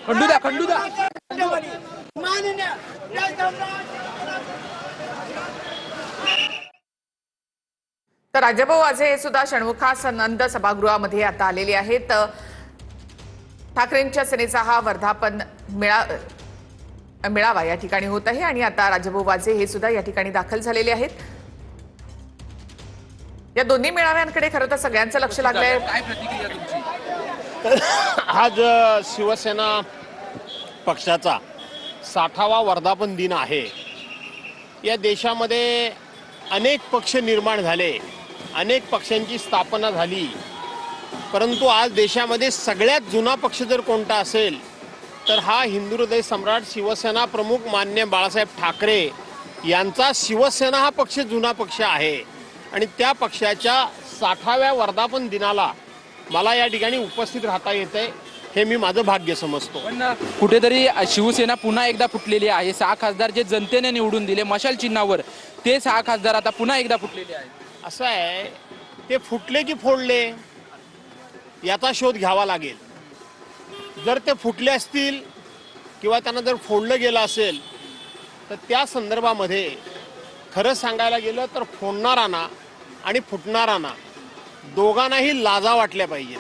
खंडू द्या तर राजाभाऊ वाजे हे सुद्धा षण्मुखानंद सभागृहामध्ये आता आलेले आहेत। ठाकरेंच्या सेनेचा हा वर्धापन मेळावा या ठिकाणी होत आहे आणि आता राजाभाऊ वाजे हे सुद्धा या ठिकाणी दाखल झालेले आहेत। या दोन्ही मेळाव्यांकडे खरं तर सगळ्यांचं लक्ष लागलंय। काय प्रतिक्रिया तुमची? आज शिवसेना पक्षाचा 60वा वर्धापन दिन आहे। या देशामध्ये अनेक पक्ष निर्माण झाले, अनेक पक्षांची स्थापना झाली, परंतु आज देशामध्ये सगळ्यात जुना पक्ष जर कोणता असेल तर हा हिंदू हृदय सम्राट शिवसेना प्रमुख मान्य बाळासाहेब ठाकरे यांचा शिवसेना हा पक्ष जुना पक्ष आहे। आणि त्या पक्षाच्या 60व्या वर्धापन दिनाला मला या ठिकाणी उपस्थित राहता येते, हे मी माझं भाग्य समजतो। पण कुठेतरी शिवसेना पुन्हा एकदा फुटलेली आहे। 6 खासदार जे जनतेने निवडून दिले मशाल चिन्हावर, ते 6 खासदार आता पुन्हा एकदा फुटलेले आहेत। असं आहे, ते फुटले की फोडले याचा शोध घ्यावा लागेल। जर ते फुटले असतील किंवा त्यांना जर फोडलं गेलं असेल तर त्या संदर्भामध्ये खरं सांगायला गेलं तर फोडणारांना आणि फुटणारांना दोघांनाही लाजा वाटल्या पाहिजे।